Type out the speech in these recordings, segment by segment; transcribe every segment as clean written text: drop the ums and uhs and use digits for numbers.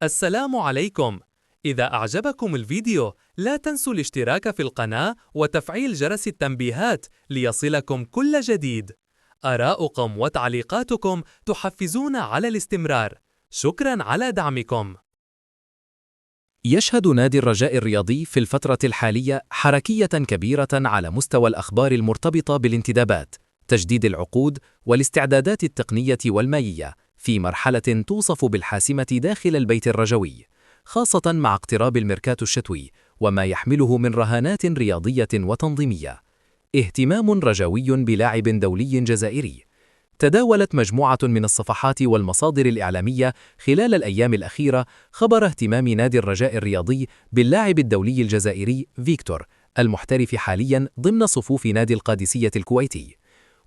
السلام عليكم. إذا أعجبكم الفيديو لا تنسوا الاشتراك في القناة وتفعيل جرس التنبيهات ليصلكم كل جديد. آراؤكم وتعليقاتكم تحفزونا على الاستمرار. شكراً على دعمكم. يشهد نادي الرجاء الرياضي في الفترة الحالية حركية كبيرة على مستوى الأخبار المرتبطة بالانتدابات، تجديد العقود والاستعدادات التقنية والمالية في مرحلة توصف بالحاسمة داخل البيت الرجوي، خاصة مع اقتراب الميركاتو الشتوي وما يحمله من رهانات رياضية وتنظيمية. اهتمام رجوي بلاعب دولي جزائري. تداولت مجموعة من الصفحات والمصادر الإعلامية خلال الأيام الأخيرة خبر اهتمام نادي الرجاء الرياضي باللاعب الدولي الجزائري فيكتور المحترف حالياً ضمن صفوف نادي القادسية الكويتي.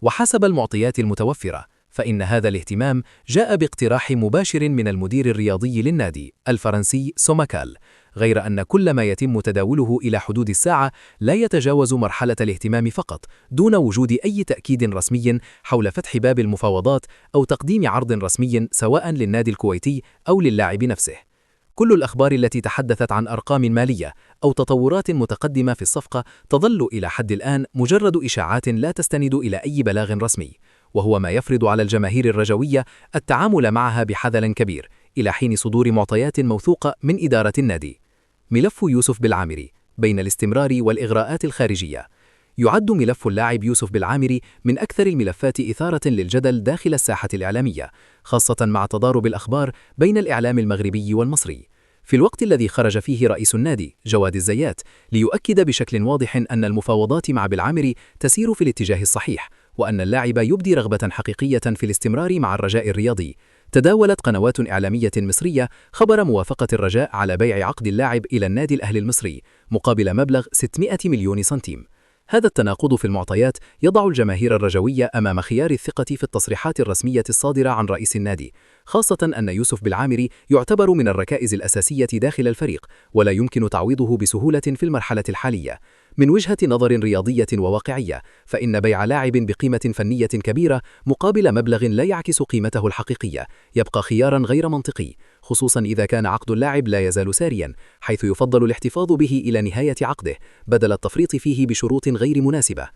وحسب المعطيات المتوفرة، فإن هذا الاهتمام جاء باقتراح مباشر من المدير الرياضي للنادي الفرنسي سوماكال، غير أن كل ما يتم تداوله إلى حدود الساعة لا يتجاوز مرحلة الاهتمام فقط، دون وجود أي تأكيد رسمي حول فتح باب المفاوضات أو تقديم عرض رسمي سواء للنادي الكويتي أو للاعب نفسه. كل الأخبار التي تحدثت عن أرقام مالية أو تطورات متقدمة في الصفقة تظل إلى حد الآن مجرد إشاعات لا تستند إلى أي بلاغ رسمي، وهو ما يفرض على الجماهير الرجوية التعامل معها بحذر كبير إلى حين صدور معطيات موثوقة من إدارة النادي. ملف يوسف بالعامري بين الاستمرار والإغراءات الخارجية. يعد ملف اللاعب يوسف بالعامري من أكثر الملفات إثارة للجدل داخل الساحة الإعلامية، خاصة مع تضارب الأخبار بين الإعلام المغربي والمصري، في الوقت الذي خرج فيه رئيس النادي جواد الزيات ليؤكد بشكل واضح أن المفاوضات مع بالعامري تسير في الاتجاه الصحيح، وأن اللاعب يبدي رغبة حقيقية في الاستمرار مع الرجاء الرياضي. تداولت قنوات إعلامية مصرية خبر موافقة الرجاء على بيع عقد اللاعب إلى النادي الأهلي المصري مقابل مبلغ 600 مليون سنتيم. هذا التناقض في المعطيات يضع الجماهير الرجوية أمام خيار الثقة في التصريحات الرسمية الصادرة عن رئيس النادي، خاصة أن يوسف بالعامري يعتبر من الركائز الأساسية داخل الفريق، ولا يمكن تعويضه بسهولة في المرحلة الحالية. من وجهة نظر رياضية وواقعية، فإن بيع لاعب بقيمة فنية كبيرة مقابل مبلغ لا يعكس قيمته الحقيقية يبقى خيارا غير منطقي، خصوصا إذا كان عقد اللاعب لا يزال ساريا، حيث يفضل الاحتفاظ به إلى نهاية عقده بدل التفريط فيه بشروط غير مناسبة.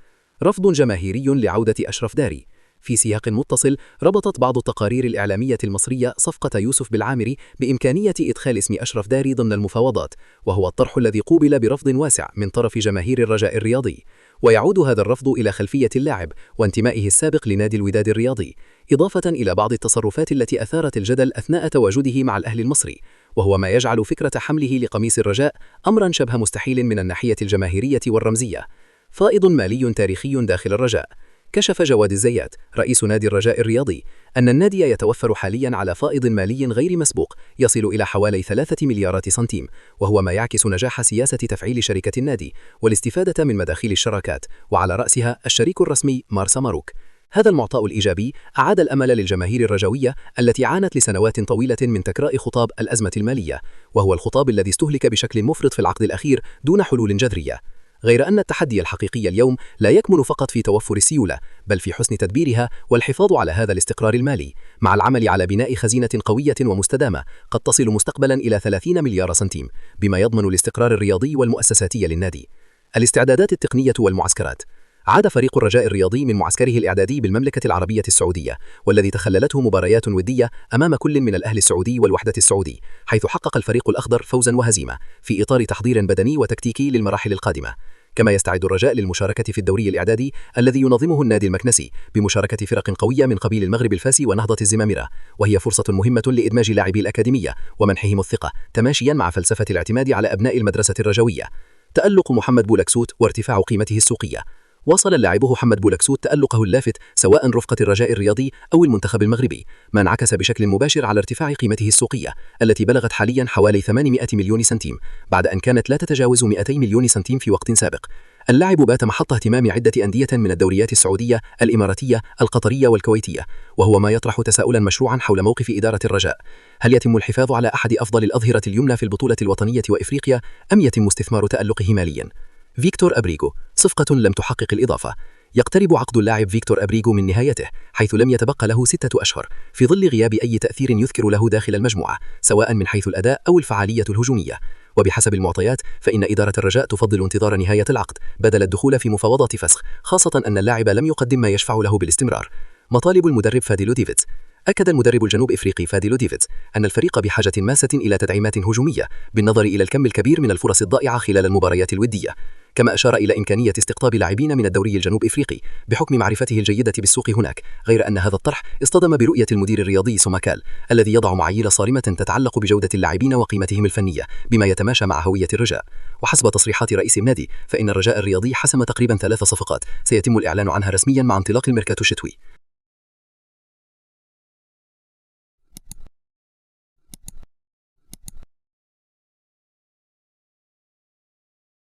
رفض جماهيري لعودة أشرف داري. في سياق متصل، ربطت بعض التقارير الإعلامية المصرية صفقة يوسف بالعامري بإمكانية إدخال اسم أشرف داري ضمن المفاوضات، وهو الطرح الذي قوبل برفض واسع من طرف جماهير الرجاء الرياضي. ويعود هذا الرفض إلى خلفية اللاعب وانتمائه السابق لنادي الوداد الرياضي، إضافة إلى بعض التصرفات التي أثارت الجدل أثناء تواجده مع الأهلي المصري، وهو ما يجعل فكرة حمله لقميص الرجاء أمرا شبه مستحيل من الناحية الجماهيرية والرمزية. فائض مالي تاريخي داخل الرجاء. كشف جواد الزيات رئيس نادي الرجاء الرياضي أن النادي يتوفر حاليا على فائض مالي غير مسبوق يصل إلى حوالي 3 مليارات سنتيم، وهو ما يعكس نجاح سياسة تفعيل شركة النادي والاستفادة من مداخيل الشراكات، وعلى رأسها الشريك الرسمي مارسا ماروك. هذا المعطاء الإيجابي أعاد الأمل للجماهير الرجوية التي عانت لسنوات طويلة من تكراء خطاب الأزمة المالية، وهو الخطاب الذي استهلك بشكل مفرط في العقد الأخير دون حلول جذرية. غير أن التحدي الحقيقي اليوم لا يكمن فقط في توفر السيولة، بل في حسن تدبيرها والحفاظ على هذا الاستقرار المالي، مع العمل على بناء خزينة قوية ومستدامة قد تصل مستقبلا إلى 30 مليار سنتيم، بما يضمن الاستقرار الرياضي والمؤسساتي للنادي. الاستعدادات التقنية والمعسكرات. عاد فريق الرجاء الرياضي من معسكره الإعدادي بالمملكة العربية السعودية، والذي تخللته مباريات ودية أمام كل من الأهلي السعودي والوحدة السعودي، حيث حقق الفريق الأخضر فوزا وهزيمة في إطار تحضير بدني وتكتيكي للمراحل القادمة. كما يستعد الرجاء للمشاركة في الدوري الإعدادي الذي ينظمه النادي المكنسي بمشاركة فرق قوية من قبيل المغرب الفاسي ونهضة الزمامرة، وهي فرصة مهمة لإدماج لاعبي الأكاديمية ومنحهم الثقة تماشيا مع فلسفة الاعتماد على أبناء المدرسة الرجوية. تألق محمد بولكسوت وارتفاع قيمته السوقية. واصل اللاعب محمد بولكسوت تألقه اللافت سواء رفقة الرجاء الرياضي أو المنتخب المغربي، ما انعكس بشكل مباشر على ارتفاع قيمته السوقية التي بلغت حاليا حوالي 800 مليون سنتيم، بعد أن كانت لا تتجاوز 200 مليون سنتيم في وقت سابق. اللاعب بات محط اهتمام عدة أندية من الدوريات السعودية، الإماراتية، القطرية والكويتية، وهو ما يطرح تساؤلا مشروعا حول موقف إدارة الرجاء. هل يتم الحفاظ على أحد أفضل الأظهرة اليمنى في البطولة الوطنية وإفريقيا، أم يتم استثمار تألقه ماليا؟ فيكتور أبريغو، صفقة لم تحقق الإضافة. يقترب عقد اللاعب فيكتور أبريغو من نهايته، حيث لم يتبقى له 6 أشهر، في ظل غياب أي تأثير يذكر له داخل المجموعة، سواء من حيث الأداء أو الفعالية الهجومية. وبحسب المعطيات فإن إدارة الرجاء تفضل انتظار نهاية العقد بدل الدخول في مفاوضات فسخ، خاصة أن اللاعب لم يقدم ما يشفع له بالاستمرار. مطالب المدرب فادي لوديفيتس. أكد المدرب الجنوب إفريقي فادي لوديفيتس أن الفريق بحاجة ماسة إلى تدعيمات هجومية بالنظر إلى الكم الكبير من الفرص الضائعة خلال المباريات الودية، كما أشار إلى إمكانية استقطاب لاعبين من الدوري الجنوب إفريقي بحكم معرفته الجيدة بالسوق هناك، غير أن هذا الطرح اصطدم برؤية المدير الرياضي سوماكال الذي يضع معايير صارمة تتعلق بجودة اللاعبين وقيمتهم الفنية بما يتماشى مع هوية الرجاء. وحسب تصريحات رئيس النادي فإن الرجاء الرياضي حسم تقريبا 3 صفقات سيتم الإعلان عنها رسميا مع انطلاق الميركاتو الشتوي.